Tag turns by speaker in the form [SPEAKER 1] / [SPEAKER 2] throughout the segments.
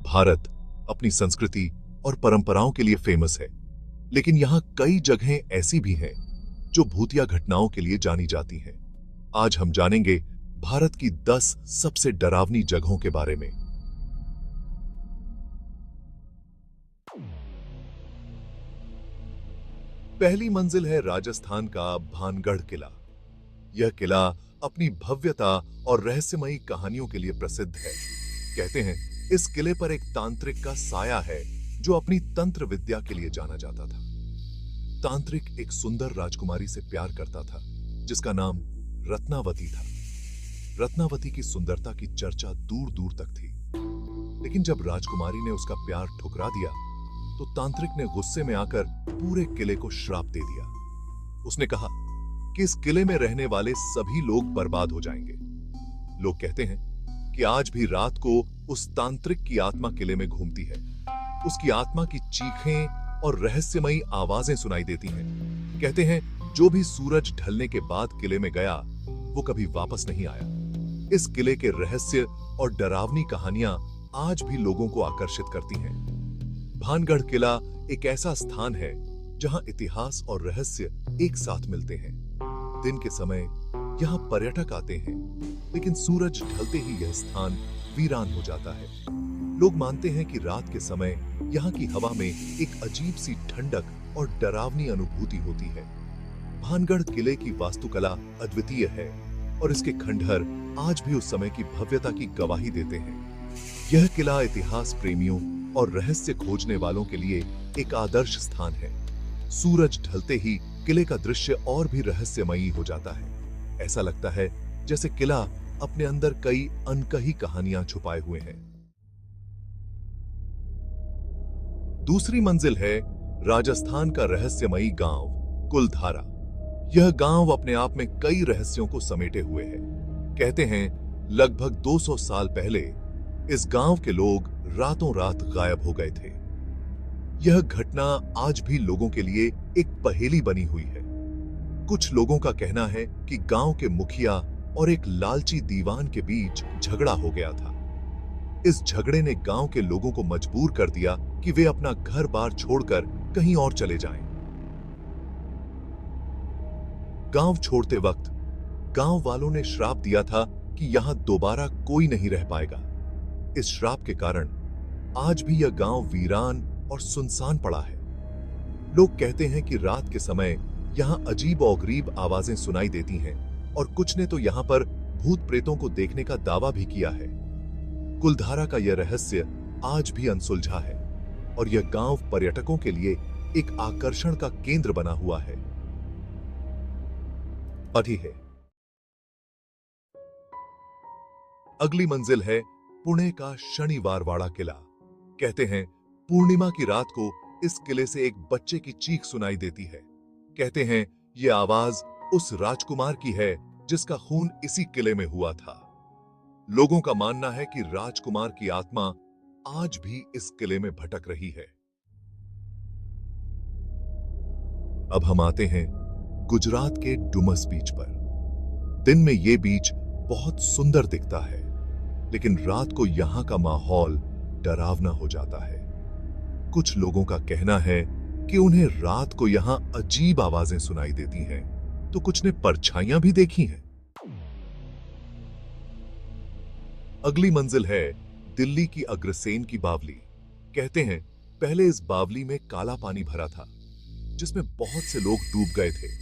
[SPEAKER 1] भारत अपनी संस्कृति और परंपराओं के लिए फेमस है, लेकिन यहाँ कई जगहें ऐसी भी हैं जो भूतिया घटनाओं के लिए जानी जाती हैं। आज हम जानेंगे भारत की 10 सबसे डरावनी जगहों के बारे में। पहली मंजिल है राजस्थान का भानगढ़ किला। यह किला अपनी भव्यता और रहस्यमयी कहानियों के लिए प्रसिद्ध है। कहते हैं इस किले पर एक तांत्रिक का साया है जो अपनी तंत्र विद्या के लिए जाना जाता था। तांत्रिक एक सुंदर राजकुमारी से प्यार करता था जिसका नाम रत्नावती था। रत्नावती की सुंदरता की चर्चा दूर दूर तक थी, लेकिन जब राजकुमारी ने उसका प्यार ठुकरा दिया तो तांत्रिक ने गुस्से में आकर पूरे किले को श्राप दे दिया। उसने कहा कि इस किले में रहने वाले सभी लोग बर्बाद हो जाएंगे। लोग कहते हैं कि आज भी रात को उस तांत्रिक की आत्मा किले में घूमती है। उसकी आत्मा की चीखें और रहस्यमयी आवाजें सुनाई देती हैं। कहते हैं जो भी सूरज ढलने के बाद किले में गया वो कभी वापस नहीं आया। इस किले के रहस्य और डरावनी कहानियां आज भी लोगों को आकर्षित करती हैं। भानगढ़ किला एक ऐसा स्थान है जहां इतिहास और रहस्य एक साथ मिलते हैं। दिन के समय यहाँ पर्यटक आते हैं, लेकिन सूरज ढलते ही यह स्थान वीरान हो जाता है। लोग मानते हैं कि रात के समय यहाँ की हवा में एक अजीब सी ठंडक और डरावनी अनुभूति होती है। भानगढ़ किले की वास्तुकला अद्वितीय है और इसके खंडहर आज भी उस समय की भव्यता की गवाही देते हैं। यह किला इतिहास प्रेमियों और रहस्य खोजने वालों के लिए एक आदर्श स्थान है। सूरज ढलते ही किले का दृश्य और भी रहस्यमयी हो जाता है। ऐसा लगता है जैसे किला अपने अंदर कई अनकही कहानियां छुपाए हुए हैं। दूसरी मंजिल है राजस्थान का रहस्यमयी गांव कुलधारा। यह गांव अपने आप में कई रहस्यों को समेटे हुए है। कहते हैं लगभग 200 साल पहले इस गांव के लोग रातों रात गायब हो गए थे। यह घटना आज भी लोगों के लिए एक पहेली बनी हुई है। कुछ लोगों का कहना है कि गांव के मुखिया और एक लालची दीवान के बीच झगड़ा हो गया था। इस झगड़े ने गांव के लोगों को मजबूर कर दिया कि वे अपना घर बार छोड़कर कहीं और चले जाएं। गांव छोड़ते वक्त गांव वालों ने श्राप दिया था कि यहां दोबारा कोई नहीं रह पाएगा। इस श्राप के कारण आज भी यह गांव वीरान और सुनसान पड़ा है। लोग कहते हैं कि रात के समय यहां अजीब और गरीब आवाजें सुनाई देती हैं और कुछ ने तो यहां पर भूत प्रेतों को देखने का दावा भी किया है। कुलधारा का यह रहस्य आज भी अनसुलझा है और यह गांव पर्यटकों के लिए एक आकर्षण का केंद्र बना हुआ है। है अगली मंजिल है पुणे का शनिवारवाड़ा किला। कहते हैं पूर्णिमा की रात को इस किले से एक बच्चे की चीख सुनाई देती है। कहते हैं यह आवाज उस राजकुमार की है जिसका खून इसी किले में हुआ था। लोगों का मानना है कि राजकुमार की आत्मा आज भी इस किले में भटक रही है। अब हम आते हैं गुजरात के डुमस बीच पर। दिन में यह बीच बहुत सुंदर दिखता है, लेकिन रात को यहां का माहौल डरावना हो जाता है। कुछ लोगों का कहना है कि उन्हें रात को यहां अजीब आवाजें सुनाई देती हैं, तो कुछ ने परछाइयां भी देखी हैं। अगली मंजिल है दिल्ली की अग्रसेन की बावली। कहते हैं पहले इस बावली में काला पानी भरा था जिसमें बहुत से लोग डूब गए थे।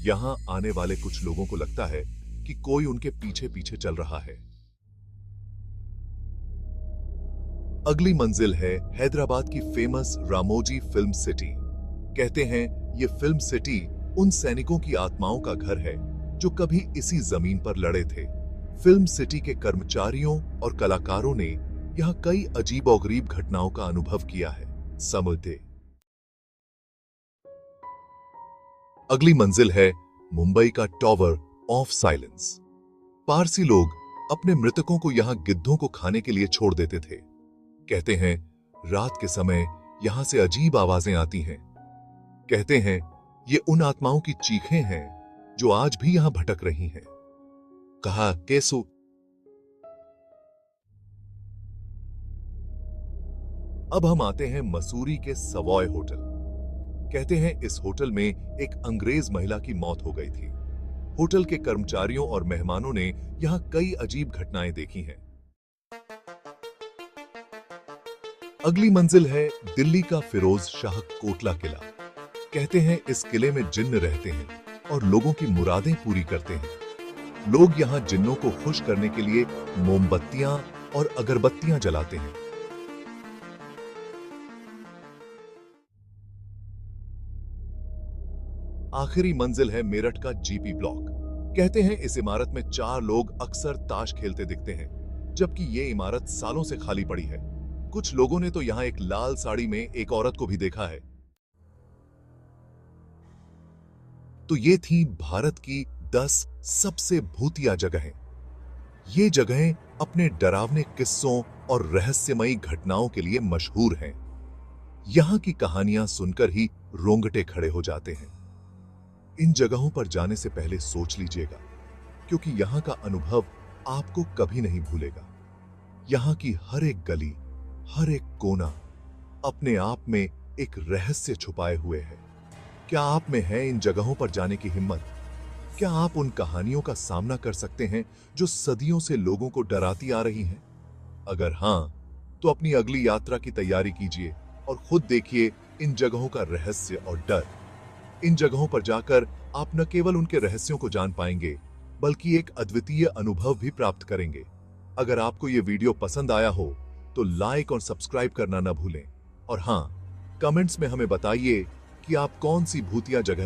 [SPEAKER 1] यहां आने वाले कुछ लोगों को लगता है कि कोई उनके पीछे पीछे चल रहा है। अगली मंजिल है हैदराबाद की फेमस रामोजी फिल्म सिटी। कहते हैं यह फिल्म सिटी उन सैनिकों की आत्माओं का घर है जो कभी इसी जमीन पर लड़े थे। फिल्म सिटी के कर्मचारियों और कलाकारों ने यहां कई अजीबोगरीब घटनाओं का अनुभव किया है। समझे। अगली मंजिल है मुंबई का टॉवर ऑफ साइलेंस। पारसी लोग अपने मृतकों को यहां गिद्धों को खाने के लिए छोड़ देते थे। कहते हैं रात के समय यहां से अजीब आवाजें आती हैं। कहते हैं ये उन आत्माओं की चीखें हैं जो आज भी यहां भटक रही हैं। कहा केसु। अब हम आते हैं मसूरी के सवॉय होटल। कहते हैं इस होटल में एक अंग्रेज महिला की मौत हो गई थी। होटल के कर्मचारियों और मेहमानों ने यहाँ कई अजीब घटनाएं देखी हैं। अगली मंजिल है दिल्ली का फिरोज शाह कोटला किला। कहते हैं इस किले में जिन्न रहते हैं और लोगों की मुरादें पूरी करते हैं। लोग यहाँ जिन्नों को खुश करने के लिए मोमबत्तियां और अगरबत्तियां जलाते हैं। आखिरी मंजिल है मेरठ का जीपी ब्लॉक। कहते हैं इस इमारत में 4 लोग अक्सर ताश खेलते दिखते हैं, जबकि ये इमारत सालों से खाली पड़ी है। कुछ लोगों ने तो यहाँ एक लाल साड़ी में एक औरत को भी देखा है। तो ये थी भारत की 10 सबसे भूतिया जगहें। ये जगहें अपने डरावने किस्सों और रहस्यमयी घटनाओं के लिए मशहूर हैं। यहाँ की कहानियां सुनकर ही रोंगटे खड़े हो जाते हैं। इन जगहों पर जाने से पहले सोच लीजिएगा, क्योंकि यहाँ का अनुभव आपको कभी नहीं भूलेगा। यहाँ की हर एक गली, हर एक कोना अपने आप में एक रहस्य छुपाए हुए है। क्या आप में है इन जगहों पर जाने की हिम्मत? क्या आप उन कहानियों का सामना कर सकते हैं जो सदियों से लोगों को डराती आ रही हैं? अगर हां, तो अपनी अगली यात्रा की तैयारी कीजिए और खुद देखिए इन जगहों का रहस्य और डर। इन जगहों पर जाकर आप न केवल उनके रहस्यों को जान पाएंगे, बल्कि एक अद्वितीय अनुभव भी प्राप्त करेंगे। अगर आपको यह वीडियो पसंद आया हो तो लाइक और सब्सक्राइब करना न भूलें। और हां, कमेंट्स में हमें बताइए कि आप कौन सी भूतिया जगह